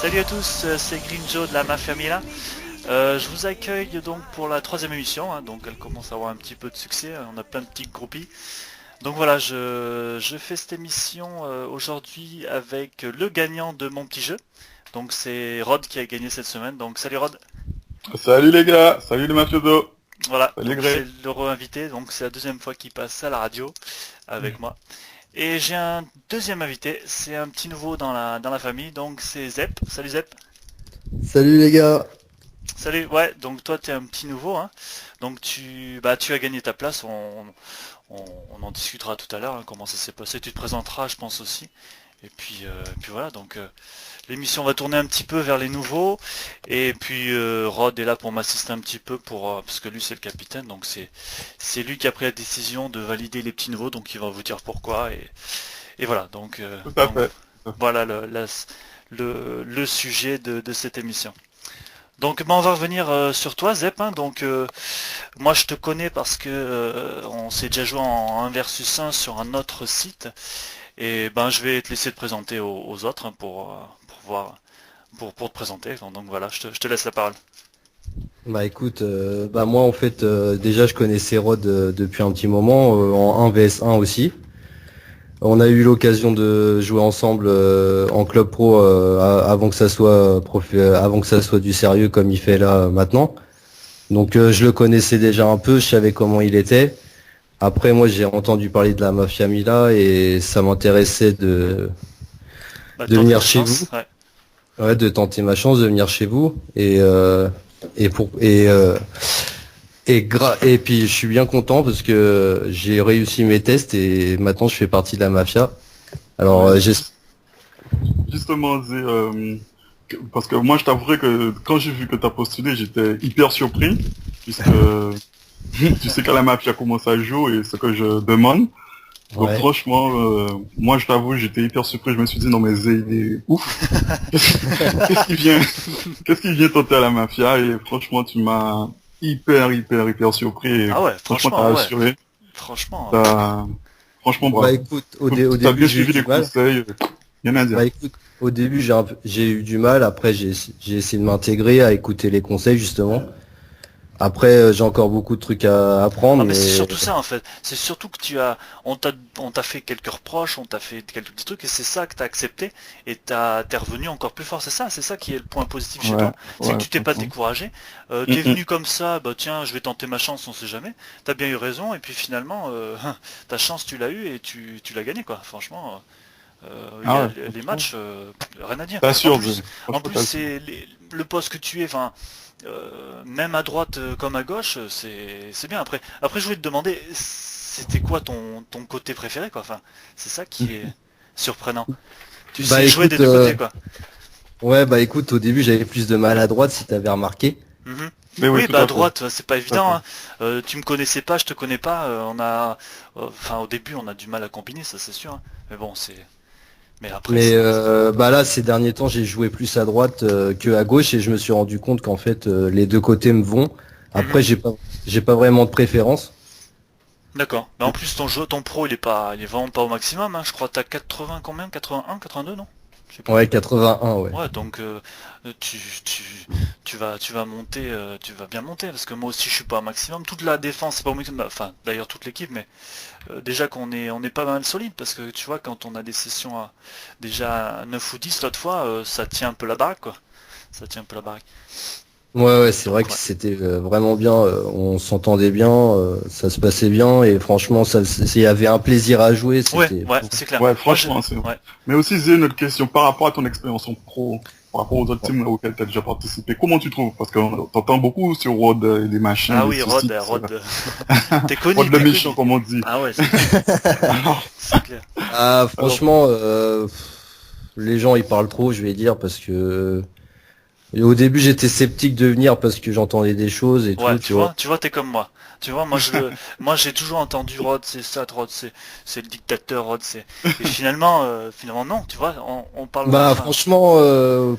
Salut à tous, c'est Green Joe de la Mafia Mila. Je vous accueille donc pour la troisième émission, hein, donc elle commence à avoir un petit peu de succès, on a plein de petits groupies. Donc voilà, je fais cette émission aujourd'hui avec le gagnant de mon petit jeu. Donc c'est Rod qui a gagné cette semaine, donc salut Rod. Salut les gars, salut les mafiosos. Voilà, Salut donc Greg. c'est le re-invité, donc c'est la deuxième fois qu'il passe à la radio avec moi. Et j'ai un deuxième invité, c'est un petit nouveau dans la famille, donc c'est Zep. Salut Zep. Salut les gars. Salut, ouais, donc toi t'es un petit nouveau, hein. Donc tu as gagné ta place, on en discutera tout à l'heure, hein, comment ça s'est passé, tu te présenteras je pense aussi. Et puis voilà, donc l'émission va tourner un petit peu vers les nouveaux, et puis Rod est là pour m'assister un petit peu parce que lui c'est le capitaine, donc c'est lui qui a pris la décision de valider les petits nouveaux, donc il va vous dire pourquoi, et voilà, donc, Tout à donc fait. voilà le sujet de cette émission. Donc on va revenir sur toi Zep, hein. Donc moi je te connais parce que on s'est déjà joué en 1 versus 1 sur un autre site, et ben je vais te laisser te présenter aux autres, hein, pour voir pour te présenter. Donc voilà, je te laisse la parole. Bah écoute, moi en fait déjà je connaissais Rod depuis un petit moment, en 1 vs 1 aussi. On a eu l'occasion de jouer ensemble en club pro avant que ça soit avant que ça soit du sérieux comme il fait là maintenant. Donc je le connaissais déjà un peu, je savais comment il était. Après moi j'ai entendu parler de la Mafia Mila et ça m'intéressait Bah, de tente venir ta chez chance, vous. ouais. Ouais, de tenter ma chance de venir chez vous et pour et puis je suis bien content parce que j'ai réussi mes tests et maintenant je fais partie de la mafia. Alors Ouais, j'espère. justement, parce que moi je t'avouerai que quand j'ai vu que tu as postulé, j'étais hyper surpris, puisque tu sais qu'à la mafia comment ça joue et ce que je demande. Donc Ouais. franchement, moi je t'avoue, j'étais hyper surpris, je me suis dit non mais Zé, il est ouf. Qu'est-ce qui vient, qu'est-ce qui vient tenter à la mafia? Et franchement, tu m'as hyper surpris et Ah ouais, franchement franchement, t'as ouais. assuré. Franchement, T'as... Franchement Bah bravo. écoute, au T'as début bien j'ai eu suivi du les mal. conseils, rien à dire. Bah écoute, au début j'ai eu du mal. Après j'ai essayé de m'intégrer, à écouter les conseils justement. Après j'ai encore beaucoup de trucs à apprendre, ah mais c'est mais surtout ça en fait. C'est surtout que on t'a fait quelques reproches, on t'a fait quelques petits trucs, et c'est ça que t'as accepté, et t'es revenu encore plus fort. C'est ça qui est le point positif chez Ouais, toi. C'est que ouais, tu t'es pas franchement. découragé. Mm, T'es mm. venu comme ça, bah tiens, je vais tenter ma chance, on sait jamais. T'as bien eu raison, et puis finalement, ta chance tu l'as eu et tu l'as gagné quoi. Franchement, Ah ouais, les franchement. matchs, rien à dire. En T'assures, Zé. plus, en Franchement, plus t'assures. c'est le poste que tu es, enfin. Même à droite comme à gauche, c'est bien. Après, je voulais te demander, c'était quoi ton côté préféré, quoi. Enfin, c'est ça qui est surprenant. Tu bah sais jouer des écoute, deux côtés, quoi. ouais bah écoute, au début j'avais plus de mal à droite si t'avais remarqué. Mhm. Mais oui, Oui, tout bah à à fait. droite, c'est pas Tout à évident, fait. hein. Tu me connaissais pas, je te connais pas. Enfin, au début, on a du mal à combiner, ça c'est sûr, hein. Mais bon, mais après, Mais ça va. bah là, ces derniers temps, j'ai joué plus à droite que à gauche et je me suis rendu compte qu'en fait, les deux côtés me vont. Mhm. Après, j'ai pas vraiment de préférence. D'accord. Bah en plus, ton pro, il est vraiment pas au maximum, hein. Je crois que t'as 80 combien? 81, 82, non? Je sais plus. Ouais, 81, ouais. Ouais, donc tu, tu, tu vas monter, tu vas bien monter, parce que moi aussi je suis pas au maximum. Toute la défense, c'est pas au maximum, enfin d'ailleurs toute l'équipe, mais déjà on est pas mal solide, parce que tu vois, quand on a des sessions à déjà 9 ou 10 l'autre fois, ça tient un peu la baraque, quoi. Ça tient un peu la baraque. Ouais, c'est vrai Donc que ouais. c'était vraiment bien. On s'entendait bien, ça se passait bien et franchement, il y avait un plaisir à jouer. Ouais, C'était. ouais, c'est clair. Ouais, Moi franchement, c'est... ouais. Mais aussi, Zé, une autre question par rapport à ton expérience en pro, par rapport aux autres teams auxquels tu as déjà participé. Comment tu trouves? Parce qu'on t'entend beaucoup sur Rod et des machins, Ah des oui, ceci, Rod, tout Rod, cela. t'es connu, Rod le t'es méchant, connu. comme on dit. Ah ouais, c'est clair, Alors, c'est clair. Ah, alors, franchement, les gens ils parlent trop, je vais dire, parce que au début j'étais sceptique de venir parce que j'entendais des choses et Ouais, tout, tu vois. tu vois, t'es comme moi. Tu vois, moi j'ai toujours entendu Rod, c'est ça, Rod, c'est le dictateur, Rod, c'est. Et finalement non, tu vois, on parle, Bah enfin, franchement,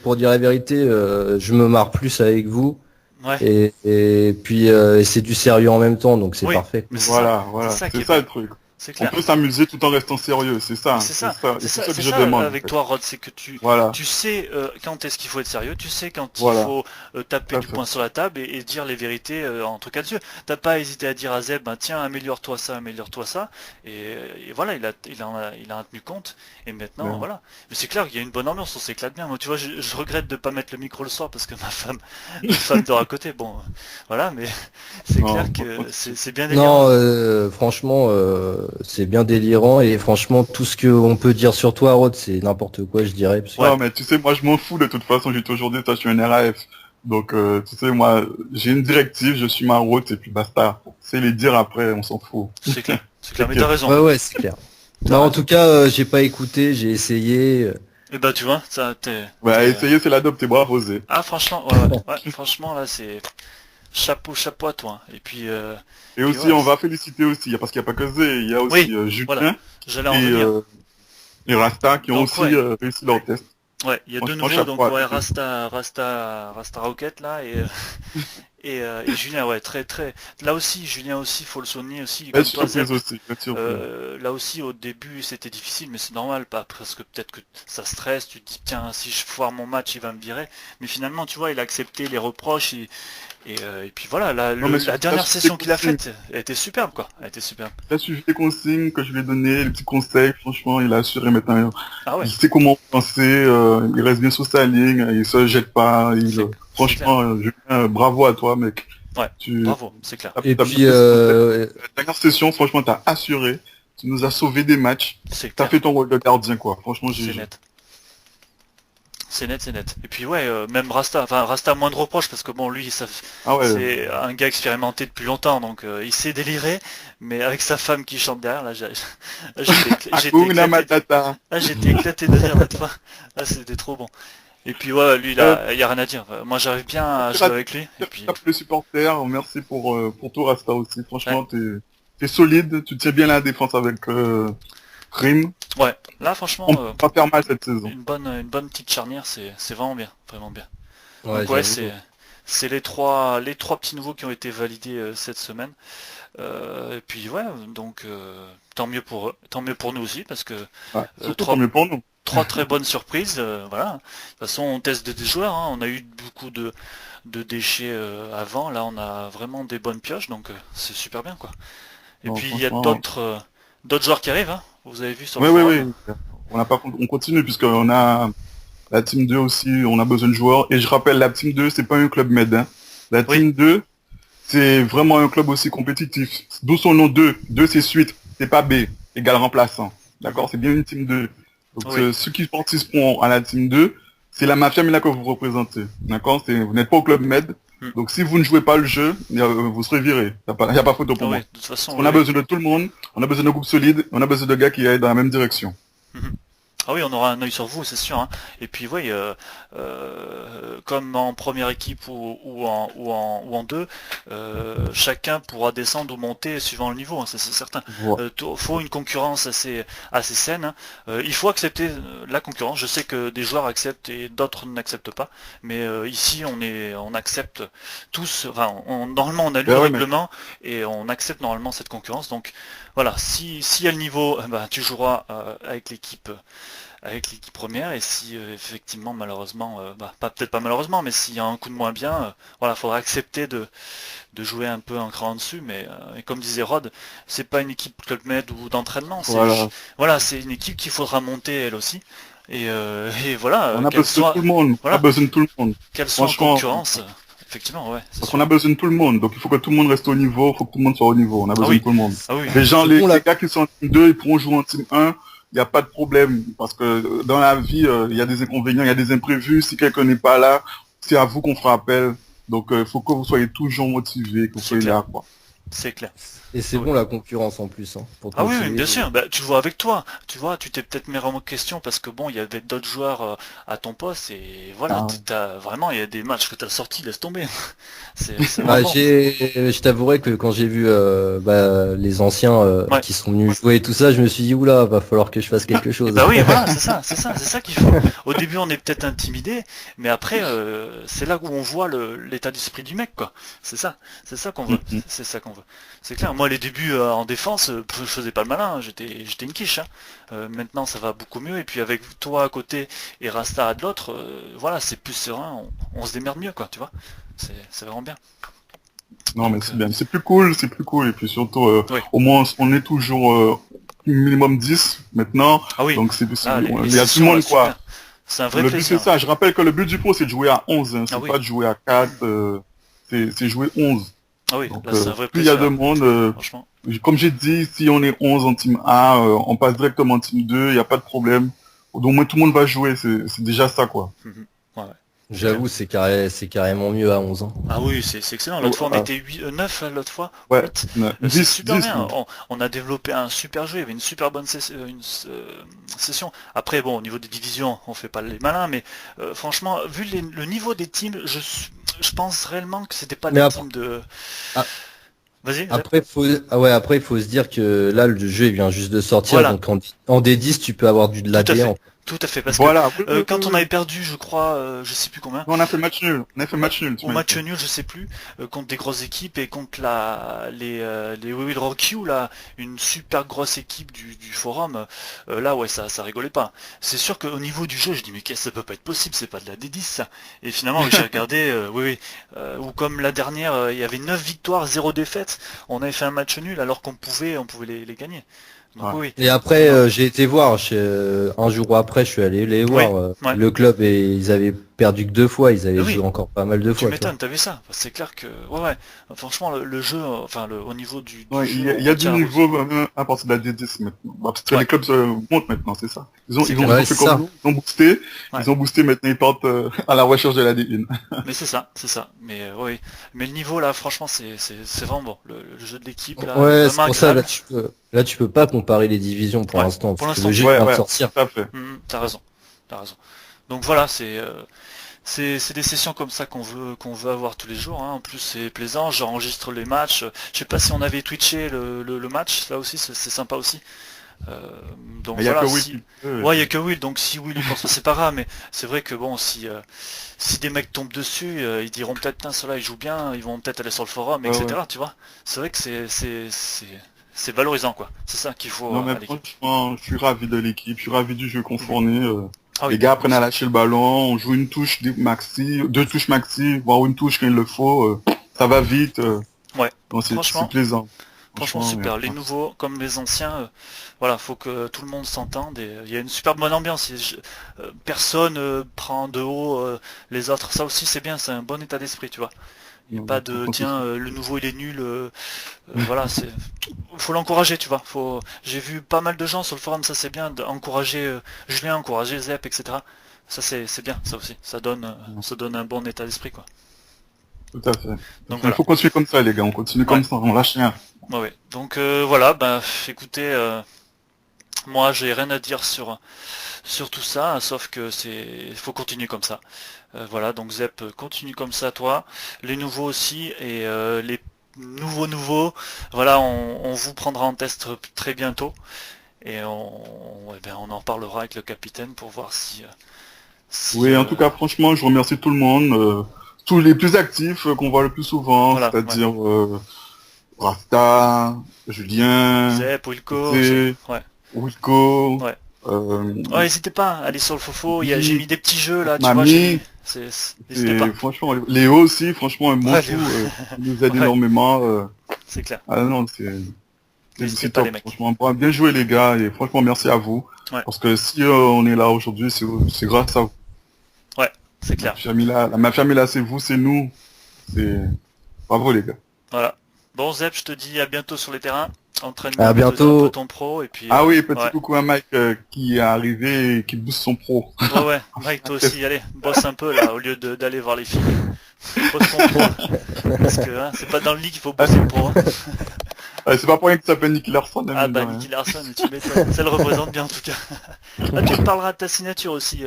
pour dire la vérité, je me marre plus avec vous ouais, et puis c'est du sérieux en même temps, donc c'est oui, parfait. mais Voilà, c'est voilà, ça qui c'est est ça bien, le truc. c'est On clair. peut s'amuser tout en restant sérieux, Mais c'est ça, et c'est ça que c'est je ça demande, en avec fait. toi, Rod, c'est que Voilà, tu sais quand est-ce qu'il faut être sérieux, tu sais quand il voilà, faut taper tout à du fait. poing sur la table et dire les vérités entre quatre yeux. T'as pas hésité à dire à Zeb, ben tiens, améliore-toi ça, et voilà, il a tenu compte, et maintenant, Mais- voilà. Mais c'est clair qu'il y a une bonne ambiance, on s'éclate bien. Moi, tu vois, je regrette de pas mettre le micro le soir parce que ma femme dort à côté. Bon, voilà, mais c'est clair non, que franchement, c'est bien délirant. Non, franchement, c'est bien délirant et franchement, tout ce qu'on peut dire sur toi, Rod, c'est n'importe quoi, je dirais. Parce que... Ouais, non, mais tu sais, moi, je m'en fous de toute façon, j'ai toujours dit, ça, je suis un RAF. Donc, tu sais, moi, j'ai une directive, je suis ma route, et puis basta. C'est les dire après, on s'en fout. c'est clair, mais t'as T'inquiète. raison, Ouais, ouais, c'est clair. t'as Bah en tout raison. cas, j'ai pas écouté, j'ai essayé. Et bah tu vois, ça Bah, essayer, c'est l'adopter, bravo, Zé. Ah franchement, ouais, franchement là c'est chapeau à toi. Et Et puis aussi, ouais, on va féliciter aussi, parce qu'il n'y a pas que Zé, il y a aussi oui, voilà, Julien j'allais en et, venir. euh, et Rasta qui ont Donc aussi ouais, réussi leur test. ouais, il y a deux Franchement, nouveaux, chapeau donc à ouais, tous. Rasta Rocket là et Julien, ouais, très très. Là aussi, Julien aussi, faut le souligner aussi, Belle comme toi Zeb. surprise aussi, belle surprise. Là aussi, au début, c'était difficile, mais c'est normal, pas parce que peut-être que ça stresse, tu te dis, tiens, si je foire mon match, il va me virer. Mais finalement, tu vois, il a accepté les reproches, et puis voilà, Non, mais la t'as dernière suivi les session qu'il a consignes. faite, elle était superbe, quoi. Elle était superbe. Il a suivi les consignes que je lui ai données, les petits conseils, franchement, il a assuré maintenant. Ah ouais, Il sait comment penser, il reste bien sous sa ligne, il se jette pas, c'est clair. franchement, Julien, bravo à toi, mec. Ouais, Tu, bravo, c'est clair. Et t'as bien puis, fait ce qu'il fallait. La dernière session, franchement, t'as assuré, tu nous as sauvé des matchs, C'est t'as clair. fait ton rôle de gardien, quoi. Franchement, C'est GG. net. C'est net, c'est net. Et puis ouais, même Rasta a moins de reproches parce que bon, lui, Ah ouais, c'est un gars expérimenté depuis longtemps, donc il sait délirer, mais avec sa femme qui chante derrière, là, j'étais Hakuna éclaté. Matata. J'étais éclaté de rire l'autre fois. Ah, c'était trop bon. Et puis ouais, lui, Euh, là, il y a rien à dire. Moi, j'arrive bien à jouer avec lui. Et puis les supporters, merci pour tout Rasta aussi. Franchement, t'es solide, tu tiens bien la défense avec Rim. ouais, là, franchement, On peut pas faire mal cette saison. une bonne petite charnière, c'est vraiment bien, vraiment bien. ouais, Donc ouais, j'avoue. c'est les trois petits nouveaux qui ont été validés cette semaine. Et puis ouais, donc tant mieux pour nous aussi parce que Ouais, surtout tant trois mieux pour nous. trois très bonnes surprises. Voilà. De toute façon, on teste des joueurs. Hein. On a eu beaucoup de déchets avant. Là, on a vraiment des bonnes pioches, donc c'est super bien quoi. Et Non, puis il y a franchement. d'autres joueurs qui arrivent. Hein. Vous avez vu sur le Oui, oui, forum. oui. On continue puisqu'on a la team 2 aussi, on a besoin de joueurs. Et je rappelle, la team 2, c'est pas un club med. Hein. La Oui, team 2, c'est vraiment un club aussi compétitif. D'où son nom 2. 2, c'est suite. C'est pas B, égal remplaçant. D'accord? C'est bien une team 2. Donc, oui, ceux qui participeront à la team 2, c'est la mafia Mila que vous représentez. D'accord? Vous n'êtes pas au club med. hmm. Donc, si vous ne jouez pas le jeu, vous serez viré. Il n'y a pas photo Ah pour oui, moi. de toute façon, Parce oui, qu'on a oui. besoin de tout le monde, on a besoin de groupes solides, on a besoin de gars qui aillent dans la même direction. Mhm. Ah oui, on aura un œil sur vous, c'est sûr. Hein. Et puis oui, comme en première équipe ou en deux, chacun pourra descendre ou monter suivant le niveau, hein, ça c'est certain. Voilà. Faut une concurrence assez saine. Hein. Il faut accepter la concurrence. Je sais que des joueurs acceptent et d'autres n'acceptent pas, mais ici on accepte tous. Enfin, normalement on a lu Ben le ouais, mais règlement et on accepte normalement cette concurrence. Donc voilà, si y a le niveau, bah, tu joueras avec l'équipe première et si effectivement malheureusement bah, pas peut-être pas malheureusement mais s'il y a un coup de moins bien voilà faudra accepter de jouer un peu un cran en dessus mais et comme disait Rod c'est pas une équipe Club Med ou d'entraînement voilà. voilà c'est une équipe qu'il faudra monter elle aussi et voilà On a besoin de tout le monde. On a voilà besoin de tout le monde. qu'elle soit en Franchement, concurrence effectivement ouais c'est parce sûr qu'on a besoin de tout le monde. Donc il faut que tout le monde reste au niveau, il faut que tout le monde soit au niveau. On a ah besoin de oui tout le monde. ah oui Les gens, Surtout, les gars qui sont en team 2, ils pourront jouer en team 1. Il n'y a pas de problème. Parce que dans la vie, il y a des inconvénients, il y a des imprévus. Si quelqu'un n'est pas là, c'est à vous qu'on fera appel. Donc il faut que vous soyez toujours motivés, que vous c'est soyez clair là, quoi. c'est clair Et c'est bon la concurrence en plus, hein, pour te Ah oui, oui, motiver. bien sûr. Bah, tu le vois avec toi. Tu vois, tu t'es peut-être mis en question parce que bon, il y avait d'autres joueurs à ton poste et voilà, Ah, t'as vraiment, il y a des matchs que t'as sortis, laisse tomber. C'est Bah, vraiment bon. je t'avouerai que quand j'ai vu les anciens Ouais. qui sont venus jouer et tout ça, je me suis dit oula, va falloir que je fasse quelque Et chose. bah oui, voilà, c'est ça qu'il faut. Au début, on est peut-être intimidé, mais après, c'est là où on voit l'état d'esprit du mec, quoi. C'est ça qu'on veut, mhm. c'est ça qu'on veut. C'est clair. Moi, les débuts en défense, je faisais pas le malin, hein, j'étais une quiche. Hein. Maintenant, ça va beaucoup mieux. Et puis avec toi à côté et Rasta de l'autre, voilà, c'est plus serein, on se démerde mieux, quoi. Tu vois. C'est vraiment bien. Non, mais Donc, c'est bien. C'est plus cool. Et puis surtout, oui. au moins, on est toujours minimum 10 maintenant. Ah oui. Donc, Ah, les il y a tout le sessions là, monde, quoi. super. C'est un vrai Le but, c'est plaisir. ça. Je rappelle que le but du pro, c'est de jouer à 11. Hein. Ah C'est oui. pas de jouer à 4. C'est jouer 11. Ah oui. Donc, Là, c'est un vrai plus il y a plaisir. de Hein. monde, Franchement. comme j'ai dit, si on est 11 en team A, on passe directement en team 2. Il n'y a pas de problème. Donc, au moins, tout le monde va jouer. C'est déjà ça, quoi. Mhm. Ouais, ouais. C'est clair. J'avoue, c'est carrément mieux à 11 ans. Ah oui, c'est excellent. Oh, L'autre fois, on ah, était 9, l'autre fois, ouais, 8. C'est 10, super 10 bien. même. On a développé un super jeu. Il y avait une super bonne session. Après, bon, au niveau des divisions, on fait pas les malins, mais franchement, vu le niveau des teams, je pense réellement que c'était pas Mais des après, teams de... ah, Vas-y, Zep. après, il faut se dire que là, le jeu il vient juste de sortir, Voilà, donc en D10, tu peux avoir de tout à l'AD fait. en Tout à fait. Parce que Voilà. Oui, oui, oui, quand on oui. avait perdu, je crois, je sais plus combien, On a fait match nul. On a fait match nul, tu au m'as match dit. nul, je sais plus, contre des grosses équipes et contre les We Will Rock You, là, une super grosse équipe du forum, là ouais ça rigolait pas. C'est sûr qu'au niveau du jeu, je dis mais qu'est-ce, ça peut pas être possible, c'est pas de la D10 ça. Et finalement oui, j'ai regardé, oui, ou comme la dernière, il y avait 9 victoires, 0 défaites, on avait fait un match nul alors on pouvait les gagner. Donc Ouais. oui, Et oui, après, non, j'ai été voir, un jour après, je suis allé les oui, voir. ouais. Le club, et ils avaient perdu que 2 fois, ils Mais avaient joué oui, encore pas mal de tu fois, tu vois. m'étonnes, t'as vu ça? C'est clair que, ouais, franchement, le jeu, enfin, au niveau du Ouais, jeu, il y on a du tient la route. niveau à partir de la D10 maintenant. Bah, parce que Ouais, les clubs montent maintenant, c'est ça. c'est Ils clair. ont Ouais, fait c'est comme ça. nous, ils ont boosté. Ouais. Ils ont boosté, maintenant ils partent à la recherche de la D1. Mais c'est ça, c'est ça. Mais oui. Mais le niveau là, franchement, c'est vraiment bon. Le jeu de l'équipe là, Ouais, c'est vraiment pour ça, agréable. là, tu peux pas comparer les divisions pour Ouais, l'instant, pour parce que le l'instant, tu jeu peux il Ouais, vient pas. de ouais, sortir. tout à fait. T'as raison, t'as raison. Donc voilà, c'est des sessions comme ça qu'on veut avoir tous les jours. Hein. En plus, c'est plaisant. J'enregistre les matchs. Je sais pas si on avait twitché le match. Là aussi, c'est sympa aussi. Euh, donc Mais il y a que voilà, Will si. qui peut. Ouais, il y a que Will. Donc si Will il pense que c'est pas grave, mais c'est vrai que bon, si des mecs tombent dessus, ils diront peut-être, putain, ceux-là ils jouent bien, ils vont peut-être aller sur le forum, Ouais, ouais. etc. Tu vois. C'est vrai que c'est valorisant quoi. C'est ça qu'il faut Non, mais à l'équipe. franchement, je suis ravi de l'équipe, je suis ravi du jeu qu'on Mhm. fournit. Ah oui, Les gars moi apprennent à aussi. lâcher le ballon, on joue une touche maxi, deux touches maxi, voire une touche quand il le faut. Ça va vite. Ouais. Donc c'est Franchement, plaisant. franchement Franchement, super. Les nouveaux comme les anciens, voilà, faut que tout le monde s'entende. Et il y a une super bonne ambiance. Personne prend de haut les autres. Ça aussi c'est bien. C'est un bon état d'esprit, tu vois. Il n'y a pas de franchement, c'est tiens, le nouveau il est nul. Voilà, faut l'encourager, tu vois. J'ai vu pas mal de gens sur le forum, ça c'est bien d'encourager Julien, encourager Zep, etc. Ça c'est bien, ça aussi. Ça donne un bon état d'esprit, quoi. tout à fait. Donc Il voilà. faut continuer comme ça, les gars. On continue Ouais, comme ça, on lâche rien. ouais, ouais. Donc voilà, bah écoutez, moi j'ai rien à dire sur tout ça, sauf que faut continuer comme ça. Voilà, donc Zep, continue comme ça, toi. Les nouveaux aussi et les nouveaux, voilà, on vous prendra en test très bientôt et on en parlera avec le capitaine pour voir si Oui, en tout cas, franchement, je remercie tout le monde, tous les plus actifs qu'on voit le plus souvent, voilà, ouais. c'est-à-dire Rasta, Julien, Zep, Wilco, Zé, ouais, Wilco, ouais. euh, Oh, n'hésitez pas, allez sur le Fofo, j'ai Guy, mis des petits jeux là, tu vois, j'ai Mamie, mis. N'hésitez et pas. franchement, Léo aussi, franchement, un bon Ouais, fou, il nous aide ouais, énormément. c'est clair. Ah non, N'hésitez c'est pas les top, mecs. franchement. Bon, bien joué les gars, et franchement, merci à vous. Ouais, Parce que si on est là aujourd'hui, c'est grâce à vous. ouais, c'est clair. Ma famille là, c'est vous, c'est nous. C'est bravo les gars. Voilà. Bon Zep, je te dis à bientôt sur les terrains. Entraîne bien À un peu bientôt. ton pro et puis Ah oui, petit ouais. coucou à Mike qui est arrivé et qui booste son pro. Ouais ouais, Mike toi aussi, allez, bosse un peu là, au lieu d'aller voir les filles. Bosse ton pro. Parce que hein, c'est pas dans le lit qu'il faut bosser le pro. Hein. Ouais, c'est pas pour rien que ça s'appelle Nicky Larson. Ah mine de bah rien. Nicky Larson, tu m'étonnes. Ça le représente bien en tout cas. Ah, tu me parleras de ta signature aussi,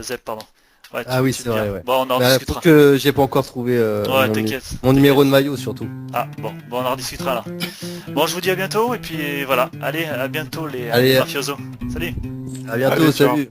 Zep, pardon. Ouais, Ah oui, tu c'est me diras. vrai, ouais. Bon, on en Bah, discutera. faut que j'ai pas encore trouvé Ouais, t'inquiète. mon numéro de maillot surtout. Ah, bon, on en rediscutera là. Bon, je vous dis à bientôt, et puis voilà. Allez, à bientôt les Allez, mafiosos. Salut! à bientôt, Allez, ciao. salut.